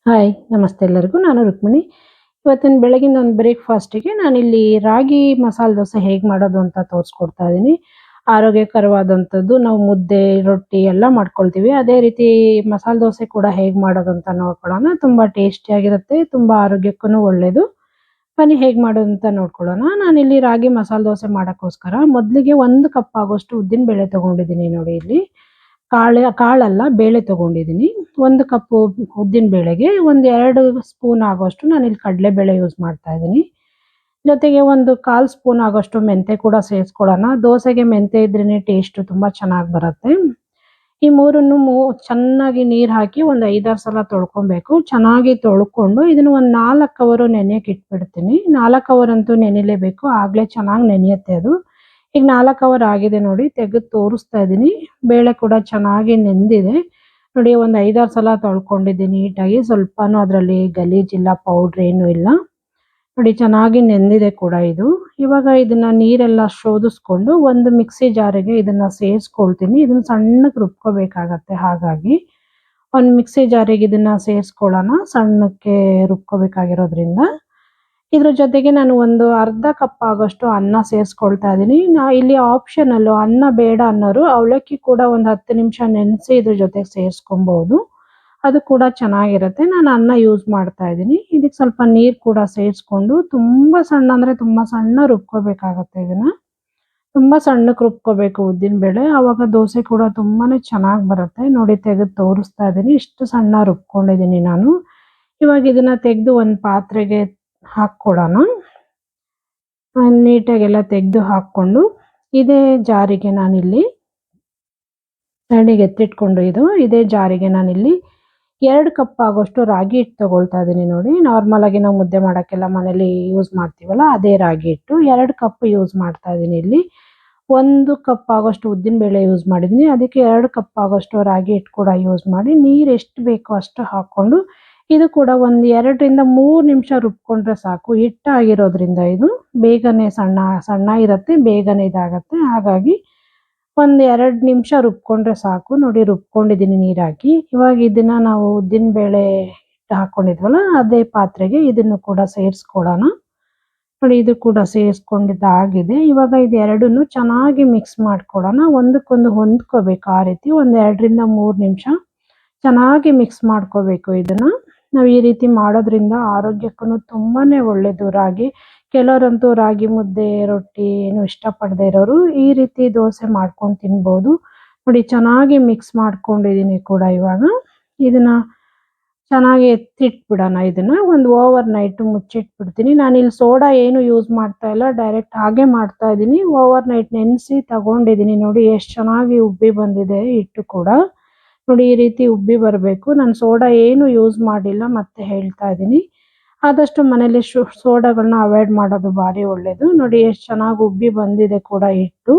Hi ನಮಸ್ತೆ ಎಲ್ಲರಿಗೂ. ನಾನು ರುಕ್ಮಿಣಿ. ಇವತ್ತಿನ ಬೆಳಗಿನ ಒಂದು ಬ್ರೇಕ್‌ಫಾಸ್ಟಿಗೆ ನಾನಿಲ್ಲಿ ರಾಗಿ ಮಸಾಲೆ ದೋಸೆ ಹೇಗೆ ಮಾಡೋದು ಅಂತ ತೋರಿಸ್ಕೊಡ್ತಾ ಇದ್ದೀನಿ. ಆರೋಗ್ಯಕರವಾದಂಥದ್ದು. ನಾವು ಮುದ್ದೆ, ರೊಟ್ಟಿ ಎಲ್ಲ ಮಾಡ್ಕೊಳ್ತೀವಿ. ಅದೇ ರೀತಿ ಮಸಾಲೆ ದೋಸೆ ಕೂಡ ಹೇಗೆ ಮಾಡೋದು ಅಂತ ನೋಡ್ಕೊಳ್ಳೋಣ. ತುಂಬ ಟೇಸ್ಟಿಯಾಗಿರುತ್ತೆ. ತುಂಬ ಆರೋಗ್ಯಕ್ಕೂ ಒಳ್ಳೆಯದು. ಬನ್ನಿ ಹೇಗೆ ಮಾಡೋದು ಅಂತ ನೋಡ್ಕೊಳ್ಳೋಣ. ನಾನಿಲ್ಲಿ ರಾಗಿ ಮಸಾಲೆ ದೋಸೆ ಮಾಡೋಕ್ಕೋಸ್ಕರ ಮೊದಲಿಗೆ 1 ಕಪ್ ಆಗೋಷ್ಟು ಉದ್ದಿನ ಬೇಳೆ ತಗೊಂಡಿದ್ದೀನಿ ನೋಡಿ ಇಲ್ಲಿ. ಕಾಳಲ್ಲ ಬೇಳೆ ತಗೊಂಡಿದ್ದೀನಿ. 1 ಕಪ್ಪು ಉದ್ದಿನ ಬೇಳೆಗೆ ಒಂದು 2 ಸ್ಪೂನ್ ಆಗೋಷ್ಟು ನಾನಿಲ್ಲಿ ಕಡಲೆಬೇಳೆ ಯೂಸ್ ಮಾಡ್ತಾ ಇದ್ದೀನಿ. ಜೊತೆಗೆ ಒಂದು 1/4 ಸ್ಪೂನ್ ಆಗೋಷ್ಟು ಮೆಂತೆ ಕೂಡ ಸೇರಿಸ್ಕೊಳ್ಳೋಣ. ದೋಸೆಗೆ ಮೆಂತೆ ಇದ್ರೇನೆ ಟೇಸ್ಟು ತುಂಬ ಚೆನ್ನಾಗಿ ಬರುತ್ತೆ. ಈ ಮೂರನ್ನು ಚೆನ್ನಾಗಿ ನೀರು ಹಾಕಿ ಒಂದು 5-6 ಸಲ ತೊಳ್ಕೊಬೇಕು. ಚೆನ್ನಾಗಿ ತೊಳ್ಕೊಂಡು ಇದನ್ನು ಒಂದು 4 ಅವರ್ ನೆನೆಯಕ್ಕೆ ಇಟ್ಬಿಡ್ತೀನಿ. 4 ಅವರ್ ಅಂತೂ ನೆನಿಲೇಬೇಕು. ಆಗಲೇ ಚೆನ್ನಾಗಿ ನೆನೆಯುತ್ತೆ ಅದು. ಈಗ 4 ಅವರ್ ಆಗಿದೆ ನೋಡಿ, ತೆಗೆದು ತೋರಿಸ್ತಾ ಇದ್ದೀನಿ. ಬೇಳೆ ಕೂಡ ಚೆನ್ನಾಗಿ ನೆಂದಿದೆ. ನೋಡಿ ಒಂದು 5-6 ಸಲ ತೊಳ್ಕೊಂಡಿದ್ದೀನಿ ನೀಟಾಗಿ. ಸ್ವಲ್ಪನೂ ಅದರಲ್ಲಿ ಗಲೀಜಿಲ್ಲ, ಪೌಡ್ರ್ ಏನೂ ಇಲ್ಲ. ನೋಡಿ ಚೆನ್ನಾಗಿ ನೆಂದಿದೆ ಕೂಡ ಇದು. ಇವಾಗ ಇದನ್ನ ನೀರೆಲ್ಲ ಶೋಧಿಸ್ಕೊಂಡು ಒಂದು ಮಿಕ್ಸಿ ಜಾರಿಗೆ ಇದನ್ನ ಸೇರಿಸ್ಕೊಳ್ತೀನಿ. ಇದನ್ನ ಸಣ್ಣಕ್ಕೆ ರುಬ್ಕೋಬೇಕಾಗತ್ತೆ. ಹಾಗಾಗಿ ಒಂದು ಮಿಕ್ಸಿ ಜಾರಿಗೆ ಇದನ್ನ ಸೇರಿಸ್ಕೊಳ್ಳೋಣ, ಸಣ್ಣಕ್ಕೆ ರುಬ್ಕೋಬೇಕಾಗಿರೋದ್ರಿಂದ. ಇದ್ರ ಜೊತೆಗೆ ನಾನು ಒಂದು ಅರ್ಧ ಕಪ್ ಆಗೋಷ್ಟು ಅನ್ನ ಸೇರಿಸ್ಕೊಳ್ತಾ ಇದ್ದೀನಿ. ಇಲ್ಲಿ ಆಪ್ಷನಲ್ಲು, ಅನ್ನ ಬೇಡ ಅನ್ನೋರು ಅವಲಕ್ಕಿ ಕೂಡ ಒಂದು 10 ನಿಮಿಷ ನೆನೆಸಿ ಇದ್ರ ಜೊತೆಗೆ ಸೇರಿಸ್ಕೊಬಹುದು. ಅದು ಕೂಡ ಚೆನ್ನಾಗಿರುತ್ತೆ. ನಾನು ಅನ್ನ ಯೂಸ್ ಮಾಡ್ತಾ ಇದ್ದೀನಿ. ಇದಕ್ಕೆ ಸ್ವಲ್ಪ ನೀರು ಕೂಡ ಸೇರಿಸ್ಕೊಂಡು ತುಂಬ ಸಣ್ಣ ಅಂದರೆ ತುಂಬ ಸಣ್ಣ ರುಬ್ಕೋಬೇಕಾಗತ್ತೆ ಇದನ್ನ. ತುಂಬ ಸಣ್ಣಕ್ಕೆ ರುಬ್ಕೋಬೇಕು ಉದ್ದಿನಬೇಳೆ. ಆವಾಗ ದೋಸೆ ಕೂಡ ತುಂಬಾನೇ ಚೆನ್ನಾಗಿ ಬರುತ್ತೆ. ನೋಡಿ ತೆಗೆದು ತೋರಿಸ್ತಾ ಇದ್ದೀನಿ. ಇಷ್ಟು ಸಣ್ಣ ರುಬ್ಕೊಂಡಿದ್ದೀನಿ ನಾನು. ಇವಾಗ ಇದನ್ನ ತೆಗೆದು ಒಂದು ಪಾತ್ರೆಗೆ ಹಾಕ್ಕೊಳ್ಳೋಣ. ನೀಟಾಗೆಲ್ಲ ತೆಗೆದು ಹಾಕ್ಕೊಂಡು ಇದೇ ಜಾರಿಗೆ ನಾನಿಲ್ಲಿ ಸೈಡಿಗೆ ಎತ್ತಿಟ್ಕೊಂಡು ಇದೇ ಜಾರಿಗೆ ನಾನಿಲ್ಲಿ 2 ಕಪ್ ಆಗೋಷ್ಟು ರಾಗಿ ಹಿಟ್ಟು ತಗೊಳ್ತಾ ಇದ್ದೀನಿ ನೋಡಿ. ನಾರ್ಮಲ್ ಆಗಿ ನಾವು ಮುದ್ದೆ ಮಾಡೋಕ್ಕೆಲ್ಲ ಮನೇಲಿ ಯೂಸ್ ಮಾಡ್ತೀವಲ್ಲ, ಅದೇ ರಾಗಿ ಹಿಟ್ಟು 2 ಕಪ್ ಯೂಸ್ ಮಾಡ್ತಾ ಇದ್ದೀನಿ ಇಲ್ಲಿ. 1 ಕಪ್ ಆಗೋಷ್ಟು ಉದ್ದಿನ ಬೇಳೆ ಯೂಸ್ ಮಾಡಿದ್ದೀನಿ. ಅದಕ್ಕೆ 2 ಕಪ್ ಆಗೋಷ್ಟು ರಾಗಿ ಹಿಟ್ಟು ಕೂಡ ಯೂಸ್ ಮಾಡಿ ನೀರು ಎಷ್ಟು ಬೇಕೋ ಅಷ್ಟು ಹಾಕ್ಕೊಂಡು ಇದು ಕೂಡ ಒಂದು 2ರಿಂದ 3 ನಿಮಿಷ ರುಬ್ಕೊಂಡ್ರೆ ಸಾಕು. ಹಿಟ್ಟಾಗಿರೋದ್ರಿಂದ ಇದು ಬೇಗನೆ ಸಣ್ಣ ಇರುತ್ತೆ, ಬೇಗನೆ ಇದಾಗತ್ತೆ. ಹಾಗಾಗಿ ಒಂದು 2 ನಿಮಿಷ ರುಬ್ಕೊಂಡ್ರೆ ಸಾಕು. ನೋಡಿ ರುಬ್ಕೊಂಡಿದ್ದೀನಿ ನೀರು ಹಾಕಿ. ಇವಾಗ ಇದನ್ನ ನಾವು ಉದ್ದಿನ ಬೇಳೆ ಹಿಟ್ಟು ಹಾಕ್ಕೊಂಡಿದ್ವಲ್ಲ, ಅದೇ ಪಾತ್ರೆಗೆ ಇದನ್ನು ಕೂಡ ಸೇರಿಸ್ಕೊಳ್ಳೋಣ. ನೋಡಿ ಇದು ಕೂಡ ಸೇರಿಸ್ಕೊಂಡಿದ್ದಾಗಿದೆ. ಇವಾಗ ಇದು ಎರಡನ್ನೂ ಚೆನ್ನಾಗಿ ಮಿಕ್ಸ್ ಮಾಡ್ಕೊಳ್ಳೋಣ. ಒಂದಕ್ಕೊಂದು ಹೊಂದ್ಕೋಬೇಕು. ಆ ರೀತಿ ಒಂದು 2ರಿಂದ 3 ನಿಮಿಷ ಚೆನ್ನಾಗಿ ಮಿಕ್ಸ್ ಮಾಡ್ಕೋಬೇಕು ಇದನ್ನ. ನಾವು ಈ ರೀತಿ ಮಾಡೋದ್ರಿಂದ ಆರೋಗ್ಯಕ್ಕೂ ತುಂಬಾನೇ ಒಳ್ಳೇದು. ಕೆಲವರಂತೂ ರಾಗಿ ಮುದ್ದೆ, ರೊಟ್ಟಿ ಏನು ಇಷ್ಟಪಡದೇ ಇರೋರು ಈ ರೀತಿ ದೋಸೆ ಮಾಡ್ಕೊಂಡು ತಿನ್ಬೋದು. ನೋಡಿ ಚೆನ್ನಾಗಿ ಮಿಕ್ಸ್ ಮಾಡ್ಕೊಂಡಿದ್ದೀನಿ ಕೂಡ. ಇವಾಗ ಇದನ್ನ ಚೆನ್ನಾಗಿ ಎತ್ತಿಟ್ಬಿಡೋಣ. ಇದನ್ನ ಒಂದು ಓವರ್ ನೈಟ್ ಮುಚ್ಚಿಟ್ಬಿಡ್ತೀನಿ. ನಾನಿಲ್ಲಿ ಸೋಡಾ ಏನು ಯೂಸ್ ಮಾಡ್ತಾ ಇಲ್ಲ, ಡೈರೆಕ್ಟ್ ಹಾಗೆ ಮಾಡ್ತಾ ಇದ್ದೀನಿ. ಓವರ್ ನೈಟ್ ನೆನೆಸಿ ತಗೊಂಡಿದ್ದೀನಿ. ನೋಡಿ ಎಷ್ಟು ಚೆನ್ನಾಗಿ ಉಬ್ಬಿ ಬಂದಿದೆ ಹಿಟ್ಟು ಕೂಡ. ನೋಡಿ ಈ ರೀತಿ ಉಬ್ಬಿ ಬರಬೇಕು. ನಾನು ಸೋಡಾ ಏನು ಯೂಸ್ ಮಾಡಿಲ್ಲ, ಮತ್ತೆ ಹೇಳ್ತಾ ಇದ್ದೀನಿ. ಆದಷ್ಟು ಮನೇಲಿ ಸೋಡಾಗಳನ್ನ ಅವಾಯ್ಡ್ ಮಾಡೋದು ಭಾರಿ ಒಳ್ಳೆಯದು. ನೋಡಿ ಎಷ್ಟು ಚೆನ್ನಾಗಿ ಉಬ್ಬಿ ಬಂದಿದೆ ಕೂಡ ಹಿಟ್ಟು.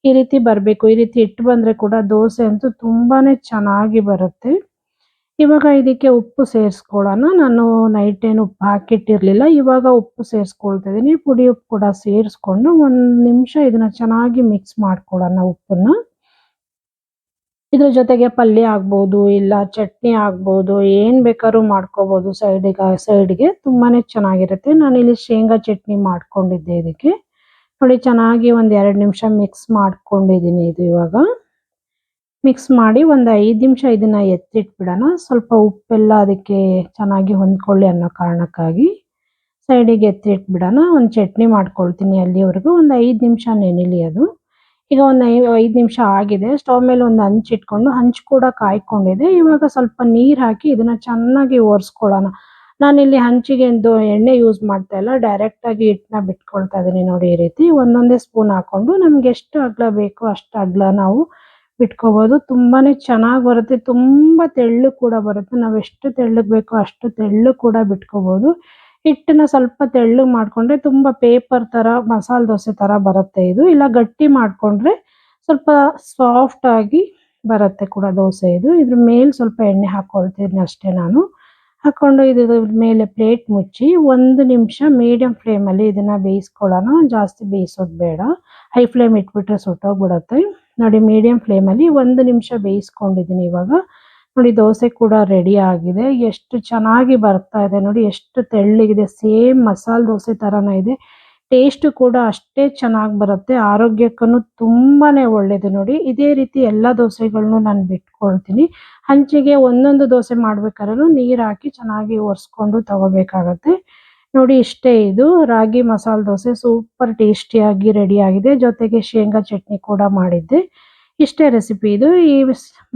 ಈ ರೀತಿ ಬರಬೇಕು. ಈ ರೀತಿ ಹಿಟ್ಟು ಬಂದರೆ ಕೂಡ ದೋಸೆ ಅಂತೂ ತುಂಬಾನೇ ಚೆನ್ನಾಗಿ ಬರುತ್ತೆ. ಇವಾಗ ಇದಕ್ಕೆ ಉಪ್ಪು ಸೇರಿಸ್ಕೊಳ್ಳೋಣ. ನಾನು ನೈಟ್ ಏನು ಉಪ್ಪು ಹಾಕಿಟ್ಟಿರಲಿಲ್ಲ. ಇವಾಗ ಉಪ್ಪು ಸೇರಿಸ್ಕೊಳ್ತಾ ಇದ್ದೀನಿ. ಪುಡಿ ಉಪ್ಪು ಕೂಡ ಸೇರಿಸ್ಕೊಂಡು 1 ನಿಮಿಷ ಇದನ್ನ ಚೆನ್ನಾಗಿ ಮಿಕ್ಸ್ ಮಾಡ್ಕೊಳ್ಳೋಣ ಉಪ್ಪನ್ನ. ಇದ್ರ ಜೊತೆಗೆ ಪಲ್ಯ ಆಗ್ಬೋದು, ಇಲ್ಲ ಚಟ್ನಿ ಆಗ್ಬೋದು, ಏನು ಬೇಕಾದ್ರೂ ಮಾಡ್ಕೋಬೋದು ಸೈಡ್ಗೆ. ತುಂಬಾನೇ ಚೆನ್ನಾಗಿರುತ್ತೆ. ನಾನಿಲ್ಲಿ ಶೇಂಗಾ ಚಟ್ನಿ ಮಾಡ್ಕೊಂಡಿದ್ದೆ ಇದಕ್ಕೆ. ನೋಡಿ ಚೆನ್ನಾಗಿ ಒಂದು 2 ನಿಮಿಷ ಮಿಕ್ಸ್ ಮಾಡ್ಕೊಂಡಿದ್ದೀನಿ. ಇದು ಇವಾಗ ಮಿಕ್ಸ್ ಮಾಡಿ ಒಂದು 5 ನಿಮಿಷ ಇದನ್ನ ಎತ್ತಿಟ್ಬಿಡೋಣ. ಸ್ವಲ್ಪ ಉಪ್ಪೆಲ್ಲ ಅದಕ್ಕೆ ಚೆನ್ನಾಗಿ ಹೊಂದ್ಕೊಳ್ಳಿ ಅನ್ನೋ ಕಾರಣಕ್ಕಾಗಿ ಸೈಡಿಗೆ ಎತ್ತಿಟ್ಬಿಡೋಣ. ಒಂದು ಚಟ್ನಿ ಮಾಡ್ಕೊಳ್ತೀನಿ ಅಲ್ಲಿವರೆಗೂ. ಒಂದು 5 ನಿಮಿಷ ನೆನಿಲಿ ಅದು. ಈಗ ಒಂದು 5 ನಿಮಿಷ ಆಗಿದೆ. ಸ್ಟವ್ ಮೇಲೆ ಒಂದು ಹಂಚಿಟ್ಕೊಂಡು, ಹಂಚು ಕೂಡ ಕಾಯ್ಕೊಂಡಿದೆ. ಇವಾಗ ಸ್ವಲ್ಪ ನೀರು ಹಾಕಿ ಇದನ್ನ ಚೆನ್ನಾಗಿ ಒರೆಸ್ಕೊಳ್ಳೋಣ. ನಾನಿಲ್ಲಿ ಹಂಚಿಗೆ ಎಣ್ಣೆ ಯೂಸ್ ಮಾಡ್ತಾ ಇಲ್ಲ, ಡೈರೆಕ್ಟಾಗಿ ಹಿಟ್ಟನ್ನ ಬಿಟ್ಕೊಳ್ತಾ ಇದ್ದೀನಿ. ನೋಡಿ ಈ ರೀತಿ ಒಂದೊಂದೇ ಸ್ಪೂನ್ ಹಾಕ್ಕೊಂಡು ನಮ್ಗೆ ಎಷ್ಟು ಅಗಲ ಬೇಕೋ ಅಷ್ಟು ಅಗಲ ನಾವು ಬಿಟ್ಕೋಬೋದು. ತುಂಬಾನೇ ಚೆನ್ನಾಗಿ ಬರುತ್ತೆ. ತುಂಬ ತೆಳ್ಳಗೆ ಕೂಡ ಬರುತ್ತೆ. ನಾವು ಎಷ್ಟು ತೆಳ್ಳಗೆ ಬೇಕೋ ಅಷ್ಟು ತೆಳ್ಳಗೆ ಕೂಡ ಬಿಟ್ಕೋಬೋದು. ಹಿಟ್ಟನ್ನ ಸ್ವಲ್ಪ ತೆಳ್ಳಗೆ ಮಾಡಿಕೊಂಡ್ರೆ ತುಂಬ ಪೇಪರ್ ಥರ, ಮಸಾಲೆ ದೋಸೆ ಥರ ಬರುತ್ತೆ ಇದು. ಇಲ್ಲ ಗಟ್ಟಿ ಮಾಡಿಕೊಂಡ್ರೆ ಸ್ವಲ್ಪ ಸಾಫ್ಟಾಗಿ ಬರುತ್ತೆ ಕೂಡ ದೋಸೆ ಇದು. ಇದ್ರ ಮೇಲೆ ಸ್ವಲ್ಪ ಎಣ್ಣೆ ಹಾಕ್ಕೊಳ್ತೀನಿ ಅಷ್ಟೇ ನಾನು. ಹಾಕ್ಕೊಂಡು ಇದ್ರ ಮೇಲೆ ಪ್ಲೇಟ್ ಮುಚ್ಚಿ 1 ನಿಮಿಷ ಮೀಡಿಯಮ್ ಫ್ಲೇಮಲ್ಲಿ ಇದನ್ನು ಬೇಯಿಸ್ಕೊಳ್ಳೋಣ. ಜಾಸ್ತಿ ಬೇಯಿಸೋದು ಬೇಡ. ಹೈ ಫ್ಲೇಮ್ ಇಟ್ಬಿಟ್ರೆ ಸುಟ್ಟೋಗ್ಬಿಡುತ್ತೆ. ನೋಡಿ ಮೀಡಿಯಮ್ ಫ್ಲೇಮಲ್ಲಿ 1 ನಿಮಿಷ ಬೇಯಿಸ್ಕೊಂಡಿದ್ದೀನಿ. ಇವಾಗ ನೋಡಿ ದೋಸೆ ಕೂಡ ರೆಡಿ ಆಗಿದೆ. ಎಷ್ಟು ಚೆನ್ನಾಗಿ ಬರ್ತಾ ಇದೆ ನೋಡಿ, ಎಷ್ಟು ತೆಳ್ಳಗಿದೆ. ಸೇಮ್ ಮಸಾಲೆ ದೋಸೆ ತರನೇ ಇದೆ. ಟೇಸ್ಟ್ ಕೂಡ ಅಷ್ಟೇ ಚೆನ್ನಾಗಿ ಬರುತ್ತೆ. ಆರೋಗ್ಯಕ್ಕೂ ತುಂಬಾನೇ ಒಳ್ಳೇದು ನೋಡಿ. ಇದೇ ರೀತಿ ಎಲ್ಲ ದೋಸೆಗಳನ್ನು ನಾನು ಬಿಟ್ಕೊಳ್ತೀನಿ. ಹಂಚಿಗೆ ಒಂದೊಂದು ದೋಸೆ ಮಾಡ್ಬೇಕಾದ್ರೂ ನೀರು ಹಾಕಿ ಚೆನ್ನಾಗಿ ಒರೆಸ್ಕೊಂಡು ತಗೋಬೇಕಾಗತ್ತೆ. ನೋಡಿ ಇಷ್ಟೇ, ಇದು ರಾಗಿ ಮಸಾಲೆ ದೋಸೆ ಸೂಪರ್ ಟೇಸ್ಟಿಯಾಗಿ ರೆಡಿ ಆಗಿದೆ. ಜೊತೆಗೆ ಶೇಂಗಾ ಚಟ್ನಿ ಕೂಡ ಮಾಡಿದ್ದೆ. ಇಷ್ಟೇ ರೆಸಿಪಿ ಇದು. ಈ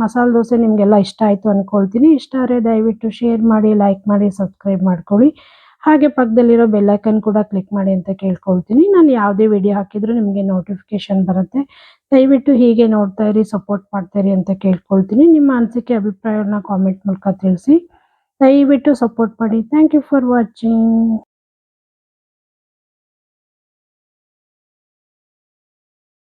ಮಸಾಲೆ ದೋಸೆ ನಿಮಗೆಲ್ಲ ಇಷ್ಟ ಆಯಿತು ಅಂದ್ಕೊಳ್ತೀನಿ. ಇಷ್ಟ ಆದರೆ ದಯವಿಟ್ಟು ಶೇರ್ ಮಾಡಿ, ಲೈಕ್ ಮಾಡಿ, ಸಬ್ಸ್ಕ್ರೈಬ್ ಮಾಡ್ಕೊಳ್ಳಿ. ಹಾಗೆ ಪಕ್ಕದಲ್ಲಿರೋ ಬೆಲ್ ಐಕನ್ ಕೂಡ ಕ್ಲಿಕ್ ಮಾಡಿ ಅಂತ ಕೇಳ್ಕೊಳ್ತೀನಿ. ನಾನು ಯಾವುದೇ ವಿಡಿಯೋ ಹಾಕಿದರೂ ನಿಮಗೆ ನೋಟಿಫಿಕೇಶನ್ ಬರುತ್ತೆ. ದಯವಿಟ್ಟು ಹೀಗೆ ನೋಡ್ತಾ ಇರಿ, ಸಪೋರ್ಟ್ ಮಾಡ್ತಾ ಇರಿ ಅಂತ ಕೇಳ್ಕೊಳ್ತೀನಿ. ನಿಮ್ಮ ಅನಿಸಿಕೆ ಅಭಿಪ್ರಾಯವನ್ನು ಕಾಮೆಂಟ್ ಮೂಲಕ ತಿಳಿಸಿ. ದಯವಿಟ್ಟು ಸಪೋರ್ಟ್ ಮಾಡಿ. Thank you for watching.